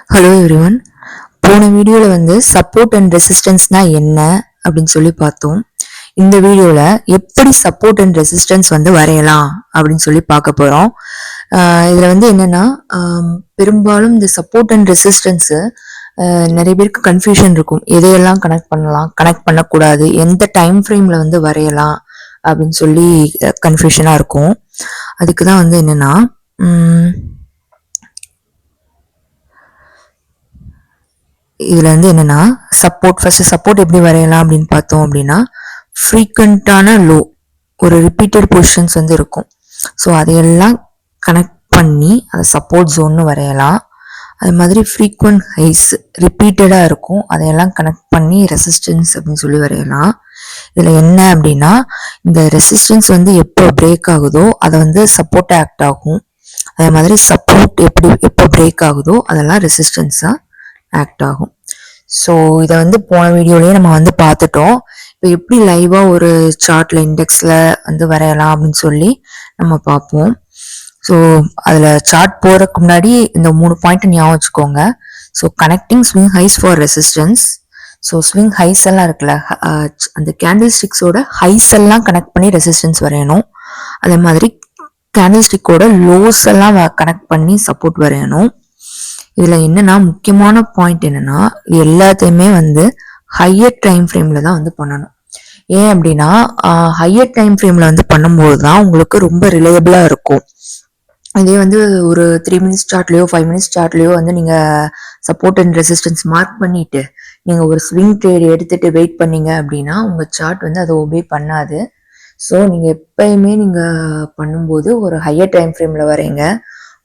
Hello everyone. போன வீடியோவில் support and ரெசிஸ்டன்ஸ்னா என்ன அப்படின்னு சொல்லி பார்த்தோம். இந்த வீடியோவில் எப்படி சப்போர்ட் அண்ட் ரெசிஸ்டன்ஸ் வரையலாம் அப்படின்னு சொல்லி பார்க்க போகிறோம். இதில் என்னென்னா பெரும்பாலும் இந்த சப்போர்ட் அண்ட் ரெசிஸ்டன்ஸு நிறைய பேருக்கு கன்ஃபியூஷன் இருக்கும். எதையெல்லாம் கனெக்ட் பண்ணலாம், கனெக்ட் பண்ணக்கூடாது, எந்த டைம் ஃப்ரேமில் வரையலாம் அப்படின்னு சொல்லி கன்ஃபியூஷனாக இருக்கும். அதுக்கு தான் என்னென்னா இதில் என்னென்னா சப்போர்ட் எப்படி வரையலாம் அப்படின்னு பார்த்தோம் அப்படின்னா, ஃப்ரீக்வெண்ட்டான லோ ஒரு ரிப்பீட்டட் பொசிஷன்ஸ் இருக்கும். ஸோ அதையெல்லாம் கனெக்ட் பண்ணி அதை சப்போர்ட் ஜோன்னு வரையலாம். அது மாதிரி ஃப்ரீக்வெண்ட் ஹைஸ் ரிப்பீட்டடாக இருக்கும், அதையெல்லாம் கனெக்ட் பண்ணி ரெசிஸ்டன்ஸ் அப்படின்னு சொல்லி வரையலாம். இதில் என்ன அப்படின்னா, இந்த ரெசிஸ்டன்ஸ் எப்போ பிரேக் ஆகுதோ அதை சப்போர்ட் ஆக்ட் ஆகும். அதே மாதிரி சப்போர்ட் எப்போ பிரேக் ஆகுதோ அதெல்லாம் ரெசிஸ்டன்ஸாக ஆக்ட் ஆகும். ஸோ இதை போன வீடியோலயே நம்ம பார்த்துட்டோம். இப்போ எப்படி லைவா ஒரு சார்ட்ல இண்டெக்ஸ்ல வரையலாம் அப்படின்னு சொல்லி நம்ம பார்ப்போம். ஸோ அதில் சார்ட் போகிறதுக்கு முன்னாடி இந்த 3 பாயிண்ட் ஞாபகம் வச்சுக்கோங்க. So connecting swing highs for resistance. So swing highs எல்லாம் இருக்குல்ல, அந்த கேண்டில் ஸ்டிக்ஸோட ஹைஸ் எல்லாம் கனெக்ட் பண்ணி ரெசிஸ்டன்ஸ் வரையணும். அதே மாதிரி கேண்டில் ஸ்டிக்கோட லோஸ் எல்லாம் கனெக்ட் பண்ணி சப்போர்ட் வரையணும். இதுல என்னன்னா முக்கியமான பாயிண்ட் என்னன்னா, இது எல்லாத்தையுமே ஹையர் டைம் ஃப்ரேம்ல தான் பண்ணணும். ஏன் அப்படின்னா ஹையர் டைம் ஃப்ரேம்ல பண்ணும்போது தான் உங்களுக்கு ரொம்ப ரிலையபிளா இருக்கும். இதே ஒரு 3 மினிட்ஸ் சார்ட்லயோ 5 மினிட்ஸ் சார்ட்லயோ நீங்க சப்போர்ட் அண்ட் ரெசிஸ்டன்ஸ் மார்க் பண்ணிட்டு நீங்க ஒரு ஸ்விங் ட்ரேட் எடுத்துட்டு வெயிட் பண்ணீங்க அப்படின்னா உங்க சார்ட் அதை ஒபே பண்ணாது. ஸோ நீங்க எப்பயுமே நீங்க பண்ணும்போது ஒரு ஹையர் டைம் ஃப்ரேம்ல வரீங்க,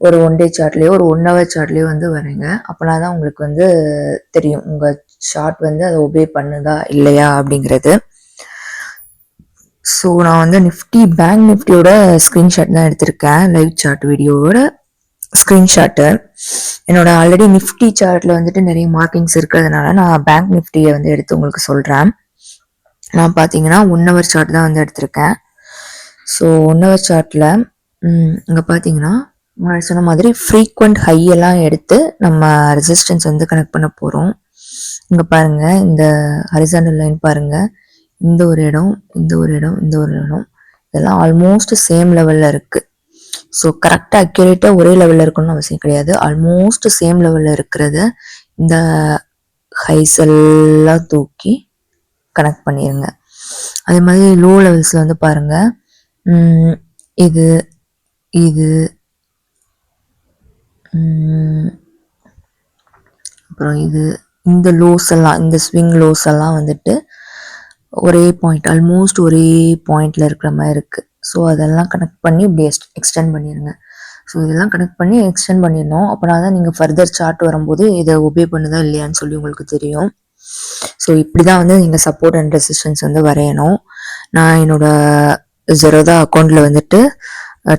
ஒரு 1 டே சார்ட்லேயோ ஒரு 1 ஹவர் சார்ட்லேயோ வரீங்க. அப்போனா தான் உங்களுக்கு தெரியும் உங்கள் சார்ட் அதை ஒபே பண்ணுதா இல்லையா அப்படிங்கிறது. ஸோ நான் நிஃப்டி பேங்க் நிஃப்டியோட ஸ்க்ரீன்ஷாட் தான் எடுத்திருக்கேன், லைவ் சார்ட் வீடியோவோட ஸ்க்ரீன்ஷாட்டு. என்னோட ஆல்ரெடி நிஃப்டி சார்ட்டில் நிறைய மார்க்கிங்ஸ் இருக்கிறதுனால நான் பேங்க் நிஃப்டியை எடுத்து உங்களுக்கு சொல்கிறேன். நான் பார்த்தீங்கன்னா 1 ஹவர் சார்ட் தான் எடுத்திருக்கேன். ஸோ 1 ஹவர் சார்ட்டில் இங்கே பார்த்தீங்கன்னா முன்னாடி சொன்ன மாதிரி ஃப்ரீக்வெண்ட் ஹையெல்லாம் எடுத்து நம்ம ரெசிஸ்டன்ஸ் கனெக்ட் பண்ண போகிறோம். இங்கே பாருங்கள், இந்த ஹரிசாண்டல் லைன் பாருங்கள், இந்த ஒரு இடம், இந்த ஒரு இடம், இந்த ஒரு இடம், இதெல்லாம் ஆல்மோஸ்ட் சேம் லெவலில் இருக்குது. ஸோ கரெக்டாக அக்யூரேட்டாக ஒரே லெவலில் இருக்கணும்னு அவசியம் கிடையாது. ஆல்மோஸ்ட் சேம் லெவலில் இருக்கிறத இந்த ஹைஸ் எல்லாம் தூக்கி கனெக்ட் பண்ணிடுங்க. அதே மாதிரி லோ லெவல்ஸில் பாருங்கள், இது இது அப்புறம் இது, இந்த லோஸ் எல்லாம், இந்த ஸ்விங் லோஸ் எல்லாம் ஒரே பாயிண்ட், ஆல்மோஸ்ட் ஒரே பாயிண்ட்ல இருக்கிற மாதிரி இருக்கு. ஸோ அதெல்லாம் கனெக்ட் பண்ணி இப்படி எக்ஸ்டெண்ட் பண்ணிடுங்க. ஸோ இதெல்லாம் கனெக்ட் பண்ணி எக்ஸ்டெண்ட் பண்ணிடணும். அப்படின்னா தான் நீங்கள் ஃபர்தர் சார்ட் வரும்போது இதை ஒபே பண்ணுதா இல்லையான்னு சொல்லி உங்களுக்கு தெரியும். ஸோ இப்படி தான் நீங்கள் சப்போர்ட் அண்ட் ரெசிஸ்டன்ஸ் வரையணும். நான் என்னோட ஜெரோதா அக்கௌண்ட்டில்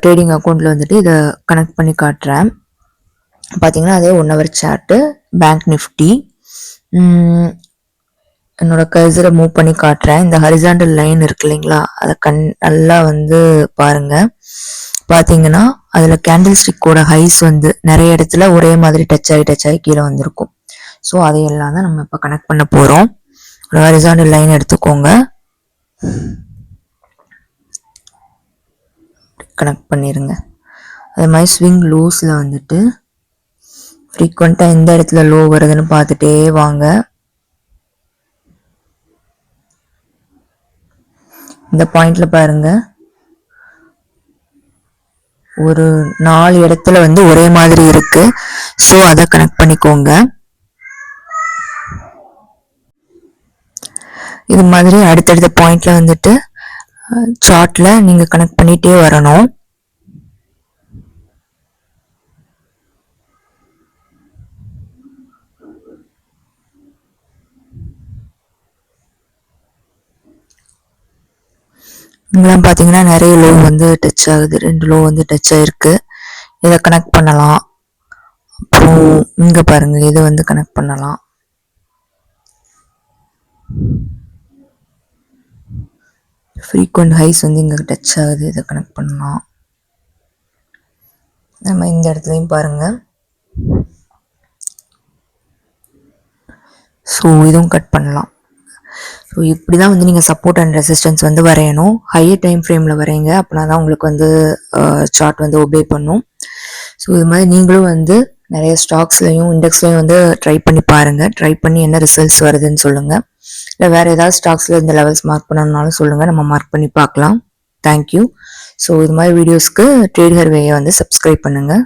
ட்ரேடிங் அக்கௌண்ட்டில் இதை கனெக்ட் பண்ணி காட்டுறேன். பார்த்தீங்கன்னா அதே 1 ஹவர் சார்ட்டு பேங்க் நிஃப்டி. என்னோட கர்சரை மூவ் பண்ணி காட்டுறேன். இந்த ஹரிசாண்டல் லைன் இருக்கு இல்லைங்களா, அதை நல்லா பாருங்க. பார்த்தீங்கன்னா அதில் கேண்டில் ஸ்டிக்கோட ஹைஸ் நிறைய இடத்துல ஒரே மாதிரி டச் ஆகி கீழே வந்திருக்கும். ஸோ அதையெல்லாம் தான் நம்ம இப்போ கனெக்ட் பண்ண போகிறோம். ஒரு ஹரிசாண்டல் லைன் எடுத்துக்கோங்க, கனெக்ட் பண்ணிடுங்க. அதே மாதிரி ஸ்விங் லோஸில் ஃப்ரீக்வெண்ட்டாக எந்த இடத்துல லோ வருதுன்னு பார்த்துட்டே வாங்க. இந்த பாயிண்ட்ல பாருங்க, ஒரு 4 இடத்துல ஒரே மாதிரி இருக்கு. ஸோ அதை கனெக்ட் பண்ணிக்கோங்க. இது மாதிரி அடுத்தடுத்த பாயிண்ட்ல சார்ட்ல நீங்க கனெக்ட் பண்ணிட்டே வரணும். இங்கெல்லாம் பார்த்தீங்கன்னா நிறைய லோ டச் ஆகுது, 2 லோ டச் ஆகிருக்கு. இதை கனெக்ட் பண்ணலாம். அப்புறம் இங்கே பாருங்க, இதை கனெக்ட் பண்ணலாம். ஃப்ரீக்வெண்ட் ஹைஸ் இங்கே டச் ஆகுது, இதை கனெக்ட் பண்ணலாம். நம்ம இந்த இடத்துலையும் பாருங்கள், ஸோ இதுவும் கட் பண்ணலாம். ஸோ இப்படி தான் வந்து நீங்கள் சப்போர்ட் அண்ட் ரெசிஸ்டன்ஸ் வந்து வரையணும். ஹையர் டைம் ஃப்ரேமில் வரைங்க, அப்படின்னா தான் உங்களுக்கு வந்து சார்ட் வந்து ஒபே பண்ணும். ஸோ இது மாதிரி நீங்களும் வந்து நிறைய ஸ்டாக்ஸ்லையும் இண்டெக்ஸ்லையும் வந்து ட்ரை பண்ணி பாருங்கள். ட்ரை பண்ணி என்ன ரிசல்ட்ஸ் வருதுன்னு சொல்லுங்கள். இல்லை வேறு ஏதாவது ஸ்டாக்ஸில் இந்த லெவல்ஸ் மார்க் பண்ணணும்னாலும் சொல்லுங்கள், நம்ம மார்க் பண்ணி பார்க்கலாம். தேங்க்யூ. ஸோ இது மாதிரி வீடியோஸ்க்கு ட்ரேட் ஹர்வேயை வந்து சப்ஸ்கிரைப் பண்ணுங்கள்.